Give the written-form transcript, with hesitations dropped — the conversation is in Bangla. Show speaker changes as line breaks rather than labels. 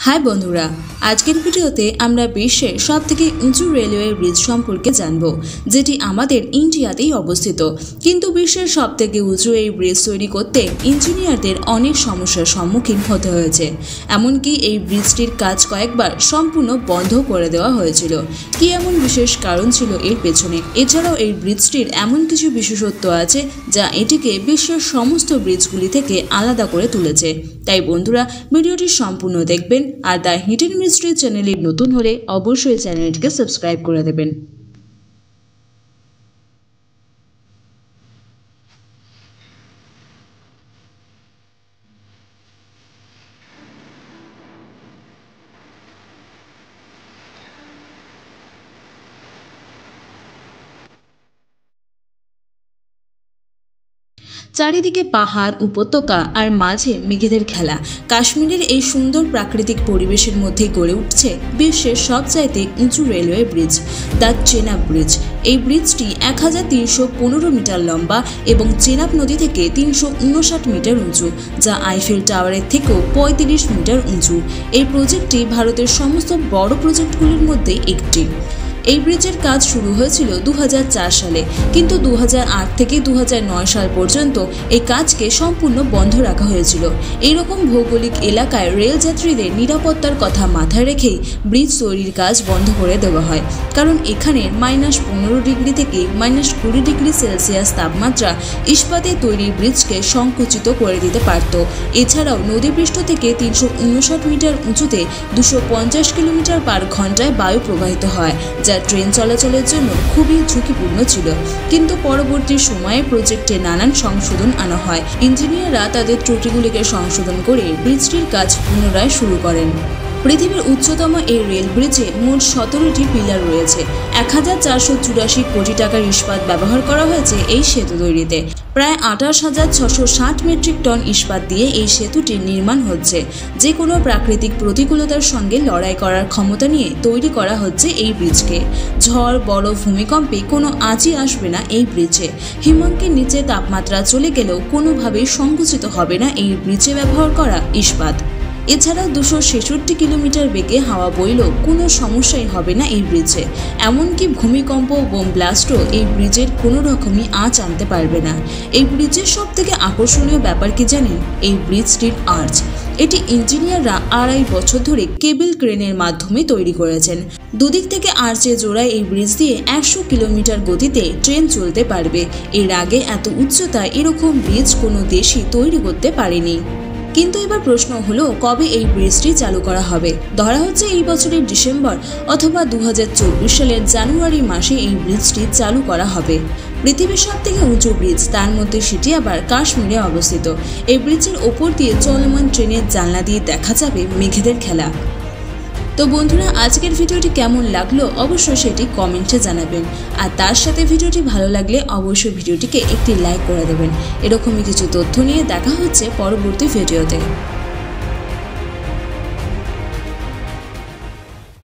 हाय बंधुरा आजकेर भिडियोते आमरा विश्वेर सबथेके उঁচু रेलवे ब्रिज सम्पर्के जानबो जेटी आमादेर इंडियातेई अवस्थित किन्तु विश्वेर सबथेके उঁচু এই ব্রিজ তৈরি করতে ইঞ্জিনিয়ারদের অনেক সমস্যার সম্মুখীন হতে হয়েছে। এমনকি এই ব্রিজটির কাজ কয়েকবার সম্পূর্ণ বন্ধ করে দেওয়া হয়েছিল। কি এমন বিশেষ কারণ ছিল এর পেছনে? এছাড়াও এই ব্রিজটির এমন কিছু বিশেষত্ব আছে যা এটিকে বিশ্বের সমস্ত ব্রিজগুলি থেকে আলাদা করে তুলেছে। তাই বন্ধুরা ভিডিওটি সম্পূর্ণ দেখবেন আর দ্য হিডেন মিস্ট্রি চ্যানেলে নতুন হলে অবশ্যই চ্যানেলটিকে সাবস্ক্রাইব করে দেবেন। চারিদিকে পাহাড় উপত্যকা আর মাঝে মেঘেদের খেলা। কাশ্মীরের এই সুন্দর প্রাকৃতিক পরিবেশের মধ্যে গড়ে উঠছে বিশ্বের সবচাইতে উঁচু railway bridge the Chenab bridge. এই ব্রিজটি 1315 মিটার লম্বা এবং চেনাব নদী থেকে 359 মিটার উঁচু, যা আইফেল টাওয়ারের থেকেও 35 মিটার উঁচু। এই প্রজেক্টটি ভারতের সমস্ত বড় প্রজেক্টগুলির মধ্যে একটি। এই ব্রিজের কাজ শুরু হয়েছিল 2004 সালে, কিন্তু 2008 থেকে 2009 সাল পর্যন্ত এই কাজকে সম্পূর্ণ বন্ধ রাখা হয়েছিল। এইরকম ভৌগোলিক এলাকায় রেল যাত্রীদের নিরাপত্তার কথা মাথায় রেখেই ব্রিজ তৈরির কাজ বন্ধ করে দেওয়া হয়, কারণ এখানে -15 ডিগ্রি থেকে -20 ডিগ্রি সেলসিয়াস তাপমাত্রা ইস্পাতে তৈরি ব্রিজকে সংকুচিত করে দিতে পারত। এছাড়াও নদীপৃষ্ঠ থেকে 359 মিটার উঁচুতে 250 কিলোমিটার পার ঘন্টায় বায়ু প্রবাহিত হয়, যা ট্রেন চলাচলের জন্য খুবই ঝুঁকিপূর্ণ ছিল। কিন্তু পরবর্তী সময়ে প্রজেক্টে নানান সংশোধন আনা হয়। ইঞ্জিনিয়াররা তাদের ত্রুটিগুলিকে সংশোধন করে ব্রিজটির কাজ পুনরায় শুরু করেন। পৃথিবীর উচ্চতম এই রেল ব্রিজে মোট 17টি পিলার রয়েছে। 1484 কোটি টাকার ইস্পাত ব্যবহার করা হয়েছে এই সেতু তৈরিতে। প্রায় 28,660 মেট্রিক টন ইস্পাত দিয়ে এই সেতুটির নির্মাণ হচ্ছে। যে কোনো প্রাকৃতিক প্রতিকূলতার সঙ্গে লড়াই করার ক্ষমতা নিয়ে তৈরি করা হচ্ছে এই ব্রিজকে। ঝড়, বড় ভূমিকম্পে কোনো আঁচই আসবে না এই ব্রিজে। হিমাঙ্কের নিচে তাপমাত্রা চলে গেলেও কোনোভাবেই সংকুচিত হবে না এই ব্রিজে ব্যবহার করা ইস্পাত। এছাড়াও 266 কিলোমিটার বেগে হাওয়া বইলেও কোনো সমস্যাই হবে না এই ব্রিজে। এমনকি ভূমিকম্প, বোম ব্লাস্টও এই ব্রিজের কোনো রকমই আঁচ আনতে পারবে না। এই ব্রিজের সব থেকে আকর্ষণীয় ব্যাপার কি জানেন? এই ব্রিজটির আর্চ। এটি ইঞ্জিনিয়াররা 2.5 বছর ধরে কেবল ক্রেনের মাধ্যমে তৈরি করেছেন। দুদিক থেকে আর্চে জোড়ায় এই ব্রিজ দিয়ে 100 কিলোমিটার গতিতে ট্রেন চলতে পারবে। এর আগে এত উচ্চতায় এরকম ব্রিজ কোনো দেশই তৈরি করতে পারেনি। কিন্তু এবার প্রশ্ন হলো, কবে এই ব্রিজটি চালু করা হবে? ধরা হচ্ছে এই বছরের ডিসেম্বর অথবা 2024 সালের জানুয়ারি মাসে এই ব্রিজটি চালু করা হবে। পৃথিবীর সব থেকে উঁচু ব্রিজ, তার মধ্যে সেটি আবার কাশ্মীরে অবস্থিত। এই ব্রিজের ওপর দিয়ে চলমান ট্রেনের জানলা দিয়ে দেখা যাবে মেঘেদের খেলা। তো বন্ধুরা, আজকের ভিডিওটি কেমন লাগলো অবশ্যই সেটি কমেন্টে জানাবেন। আর তার সাথে ভিডিওটি ভালো লাগলে অবশ্যই ভিডিওটিকে একটি লাইক করে দেবেন। এরকমই কিছু তথ্য নিয়ে দেখা হচ্ছে পরবর্তী ভিডিওতে।